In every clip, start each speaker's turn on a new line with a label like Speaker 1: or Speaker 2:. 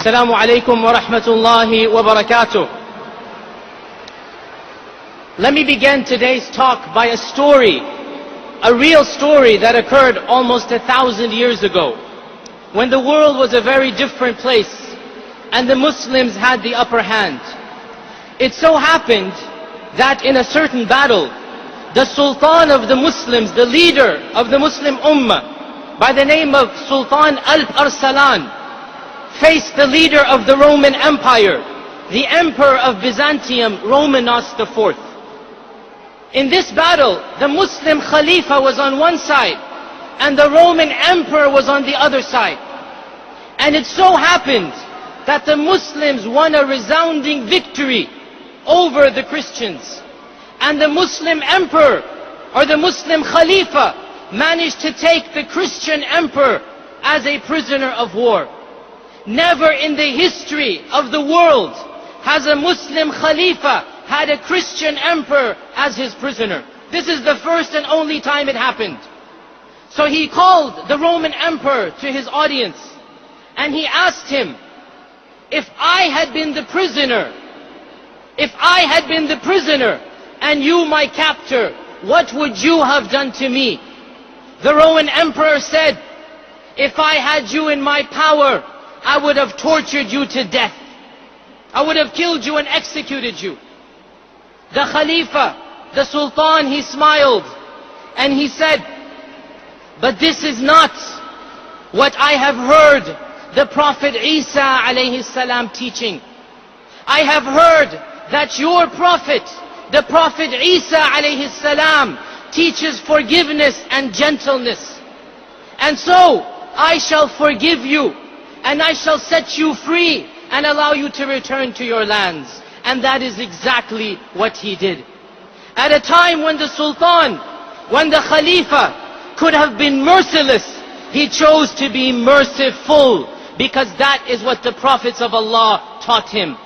Speaker 1: Assalamu alaikum wa rahmatullahi wa barakatuh. Let me begin today's talk by a story, a real story that occurred almost 1,000 years ago, when the world was a very different place and the Muslims had the upper hand. It so happened that in a certain battle, the Sultan of the Muslims, the leader of the Muslim Ummah, by the name of Sultan Al-Arsalan, faced the leader of the Roman Empire, the Emperor of Byzantium, Romanos IV. In this battle, the Muslim Khalifa was on one side, and the Roman Emperor was on the other side. And it so happened that the Muslims won a resounding victory over the Christians. And the Muslim Emperor, or the Muslim Khalifa, managed to take the Christian Emperor as a prisoner of war. Never in the history of the world has a Muslim Khalifa had a Christian emperor as his prisoner. This is the first and only time it happened. So he called the Roman emperor to his audience and he asked him, if I had been the prisoner and you my captor, what would you have done to me? The Roman emperor said, if I had you in my power, I would have tortured you to death. I would have killed you and executed you. The Khalifa, the Sultan, he smiled and he said, but this is not what I have heard the Prophet Isa alayhi salam teaching. I have heard that your Prophet, the Prophet Isa alayhi salam, teaches forgiveness and gentleness. And so I shall forgive you and I shall set you free and allow you to return to your lands. And that is exactly what he did. At a time when the Sultan, when the Khalifa could have been merciless, he chose to be merciful, because that is what the prophets of Allah taught him.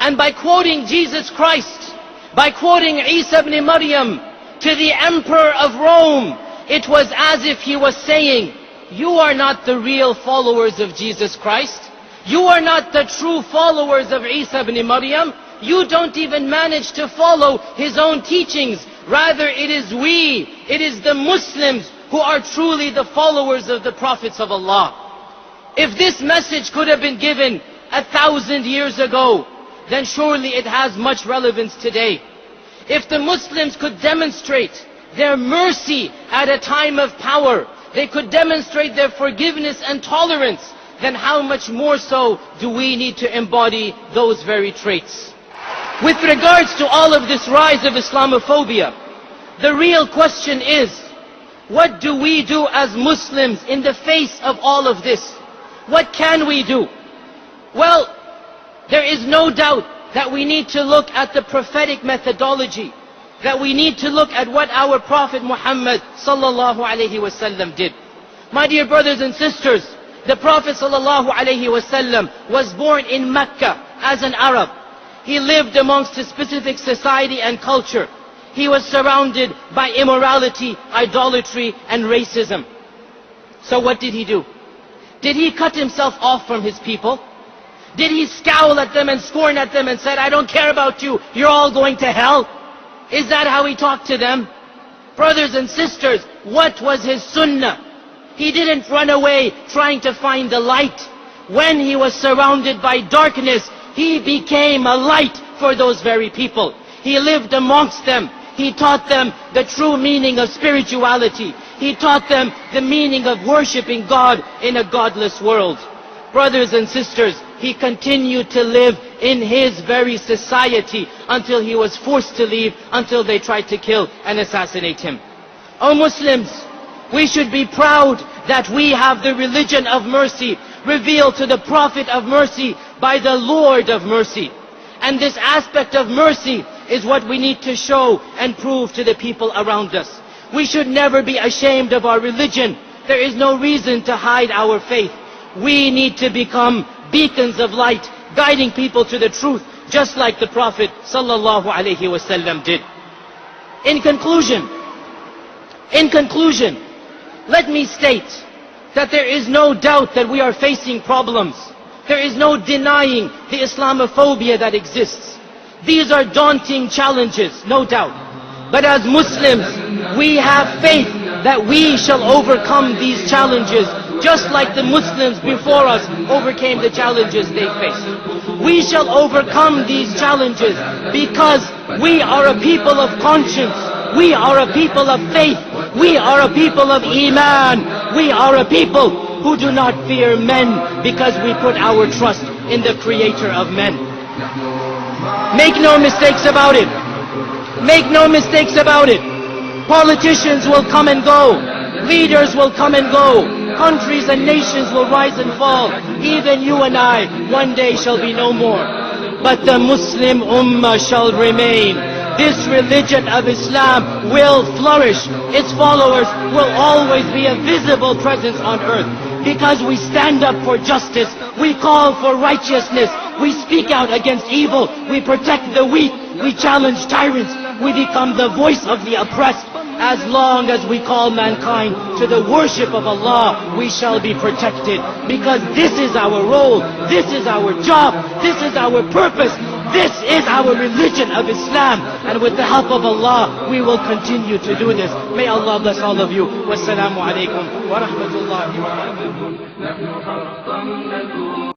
Speaker 1: And by quoting Jesus Christ, by quoting Isa ibn Maryam to the Emperor of Rome, it was as if he was saying, you are not the real followers of Jesus Christ. You are not the true followers of Isa ibn Maryam. You don't even manage to follow his own teachings. Rather, it is the Muslims who are truly the followers of the prophets of Allah. If this message could have been given 1,000 years ago, then surely it has much relevance today. If the Muslims could demonstrate their mercy at a time of power, they could demonstrate their forgiveness and tolerance, then how much more so do we need to embody those very traits? With regards to all of this rise of Islamophobia, the real question is, what do we do as Muslims in the face of all of this? What can we do? Well, there is no doubt that we need to look at the prophetic methodology, that we need to look at what our Prophet Muhammad sallallahu alaihi wasallam did. My dear brothers and sisters, the Prophet sallallahu alaihi wasallam was born in Mecca as an Arab. He lived amongst a specific society and culture. He was surrounded by immorality, idolatry, and racism. So what did he do? Did he cut himself off from his people? Did he scowl at them and scorn at them and said, I don't care about you, you're all going to hell? Is that how he talked to them? Brothers and sisters, what was his sunnah? He didn't run away trying to find the light. When he was surrounded by darkness, he became a light for those very people. He lived amongst them. He taught them the true meaning of spirituality. He taught them the meaning of worshipping God in a godless world. Brothers and sisters, he continued to live in his very society until he was forced to leave, until they tried to kill and assassinate him. O Muslims, we should be proud that we have the religion of mercy revealed to the Prophet of mercy by the Lord of mercy. And this aspect of mercy is what we need to show and prove to the people around us. We should never be ashamed of our religion. There is no reason to hide our faith. We need to become beacons of light, guiding people to the truth, just like the Prophet sallallahu alaihi wasallam did. In conclusion, let me state that there is no doubt that we are facing problems. There is no denying the Islamophobia that exists. These are daunting challenges, no doubt. But as Muslims, we have faith that we shall overcome these challenges, just like the Muslims before us overcame the challenges they faced. We shall overcome these challenges because we are a people of conscience. We are a people of faith. We are a people of Iman. We are a people who do not fear men because we put our trust in the Creator of men. Make no mistakes about it. Make no mistakes about it. Politicians will come and go. Leaders will come and go. Countries and nations will rise and fall. Even you and I one day shall be no more. But the Muslim Ummah shall remain. This religion of Islam will flourish. Its followers will always be a visible presence on earth. Because we stand up for justice. We call for righteousness. We speak out against evil. We protect the weak. We challenge tyrants. We become the voice of the oppressed. As long as we call mankind to the worship of Allah, we shall be protected. Because this is our role, this is our job, this is our purpose, this is our religion of Islam. And with the help of Allah, we will continue to do this. May Allah bless all of you. Wassalamu alaikum wa rahmatullahi wa barakatuh.